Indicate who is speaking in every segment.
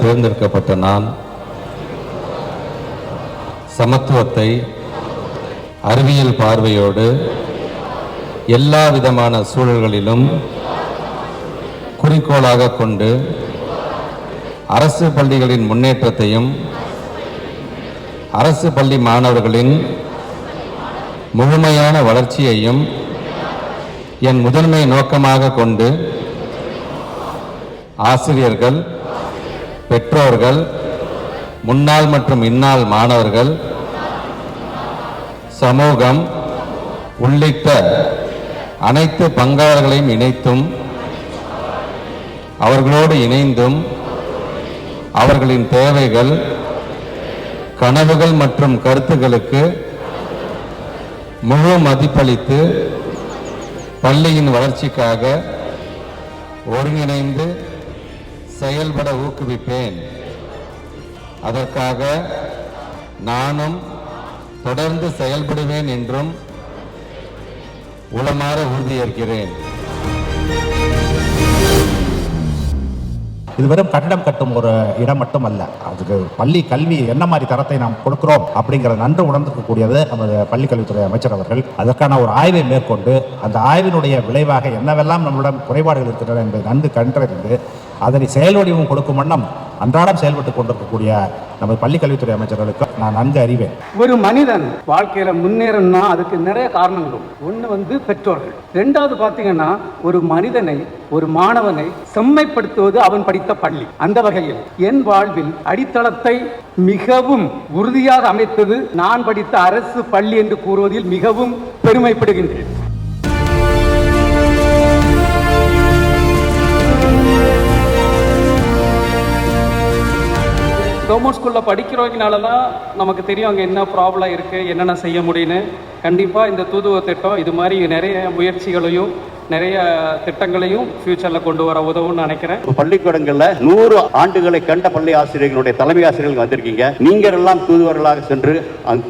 Speaker 1: தேர்ந்தெடுக்கப்பட்ட நான் சமத்துவத்தை அறிவியல் பார்வையோடு எல்லா விதமான சூழல்களிலும் குறிக்கோளாக கொண்டு அரசு பள்ளிகளின் முன்னேற்றத்தையும் அரசு பள்ளி மாணவர்களின் முழுமையான வளர்ச்சியையும் என் முதன்மை நோக்கமாக கொண்டு ஆசிரியர்கள், பெற்றோர்கள், முன்னாள் மற்றும் இந்நாள் மாணவர்கள், சமூகம் உள்ளிட்ட அனைத்து பங்காளர்களையும் இணைத்தும் அவர்களோடு இணைந்தும் அவர்களின் தேவைகள், கனவுகள் மற்றும் கருத்துக்களுக்கு முழு மதிப்பளித்து பள்ளியின் வளர்ச்சிக்காக ஒருங்கிணைந்து செயல்பட ஊக்குவிப்பேன். அதற்காக நானும் தொடர்ந்து செயல்படுவேன் என்றும் உளமாற உறுதியேற்கிறேன்.
Speaker 2: இது வெறும் கட்டடம் கட்டும் ஒரு இடம் மட்டுமல்ல, அதுக்கு பள்ளி கல்வி என்ன மாதிரி தரத்தை நாம் கொடுக்கிறோம் அப்படிங்கிறத நன்கு உணர்ந்திருக்கக்கூடியது நமது பள்ளிக்கல்வித்துறை அமைச்சர் அவர்கள். அதற்கான ஒரு ஆய்வை மேற்கொண்டு அந்த ஆய்வினுடைய விளைவாக என்னவெல்லாம் நம்மளிடம் குறைபாடுகள் இருக்கின்றன என்பதை நன்கு கண்டறிந்து அதனை செயல் வடிவம் கொடுக்கும் வண்ணம் அன்றாடம் செயல்பட்டுக் கொண்டிருக்கக்கூடிய நமது பள்ளிக்கல்வித்துறை அமைச்சர்களுக்கு நான் நன்கு அறிவேன்.
Speaker 3: ஒரு மனிதன் வாழ்க்கையில முன்னேறணும்னா அதுக்கு நிறைய காரணங்கள். ஒன்று பெற்றோர்கள், ரெண்டாவது பார்த்தீங்கன்னா ஒரு மனிதனை, ஒரு மாணவனை செம்மைப்படுத்துவது அவன் படித்த பள்ளி. அந்த வகையில் என் வாழ்வில் அடித்தளத்தை மிகவும் உறுதியாக அமைத்தது நான் படித்த அரசு பள்ளி என்று கூறுவதில் மிகவும் பெருமைப்படுகின்றேன். கவர்மெண்ட் ஸ்கூலில் படிக்கிறவங்கனால தான் நமக்கு தெரியும் அங்கே என்ன ப்ராப்ளம் இருக்குது, என்னென்ன செய்ய முடியும்னு. கண்டிப்பாக இந்த தூதுவ திட்டம் இது மாதிரி நிறைய முயற்சிகளையும் நிறைய திட்டங்களையும் ஃபியூச்சரில் கொண்டு வர உதவும்னு நினைக்கிறேன்.
Speaker 4: பள்ளிக்கூடங்களில் 100 ஆண்டுகளை கண்ட பள்ளி ஆசிரியர்களுடைய தலைமை ஆசிரியர்கள் வந்திருக்கீங்க. நீங்கள் எல்லாம் தூதுவர்களாக சென்று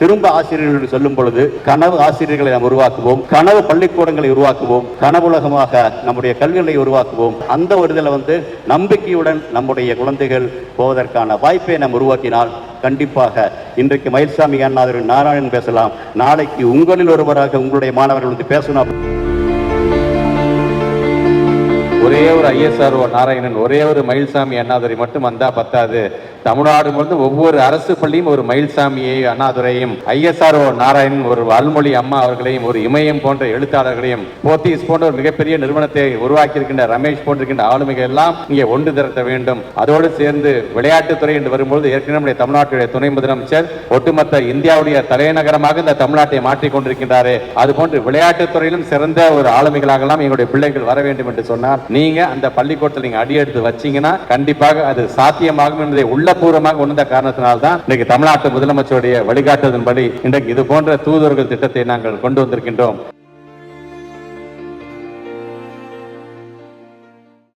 Speaker 4: திரும்ப ஆசிரியர்கள் சொல்லும் பொழுது கனவு ஆசிரியர்களை நாம் உருவாக்குவோம், கனவு பள்ளிக்கூடங்களை உருவாக்குவோம், கனவுலகமாக நம்முடைய கல்விகளை உருவாக்குவோம். அந்த ஒரு இதில் நம்பிக்கையுடன் நம்முடைய குழந்தைகள் போவதற்கான வாய்ப்பை நாம் உருவாக்கினால் கண்டிப்பாக இன்றைக்கு மயில்சாமி அண்ணாதுரை நாராயணன் பேசலாம், நாளைக்கு உங்களில் ஒருவராக உங்களுடைய மாணவர்கள் பேசணும்.
Speaker 1: ஒரே ஒரு ஐஎஸ்ஆர்ஓ நாராயணன், ஒரே ஒரு மயில்சாமி அண்ணாதுரை மட்டும் வந்தா பத்தாது. தமிழ்நாடு முழுவதும் ஒவ்வொரு அரசு பள்ளியும் ஒரு மயில்சாமியை அண்ணாதுரையும், ஐஎஸ்ஆர்ஓ நாராயணன், ஒரு அருள்மொழி அம்மா அவர்களையும், ஒரு இமயம் போன்ற எழுத்தாளர்களையும், போத்தீஸ் போன்ற ஒரு மிகப்பெரிய நிறுவனத்தை உருவாக்கி இருக்கின்ற ரமேஷ் போன்றிருக்கின்ற ஆளுமைகள் எல்லாம் இங்கே ஒன்று திரட்ட வேண்டும். அதோடு சேர்ந்து விளையாட்டுத்துறை என்று வரும்போது ஏற்கனவே தமிழ்நாட்டுடைய துணை முதலமைச்சர் ஒட்டுமொத்த இந்தியாவுடைய தலைநகரமாக இந்த தமிழ்நாட்டை மாற்றிக் கொண்டிருக்கின்றாரே, அதுபோன்று விளையாட்டுத்துறையிலும் சிறந்த ஒரு ஆளுமைகளாகலாம் எங்களுடைய பிள்ளைகள் வர வேண்டும் என்று சொன்னார். நீங்க அந்த பள்ளிக்கூடத்தில் நீங்க அடியெடுத்து வச்சீங்கன்னா கண்டிப்பாக அது சாத்தியமாகும் என்பதை உள்ளபூர்வமாக உணர்ந்த காரணத்தினால்தான் இன்றைக்கு தமிழ்நாட்டு முதலமைச்சருடைய வழிகாட்டுதலின்படி இன்றைக்கு இது போன்ற தூதுவர்கள் திட்டத்தை நாங்கள் கொண்டு வந்திருக்கின்றோம்.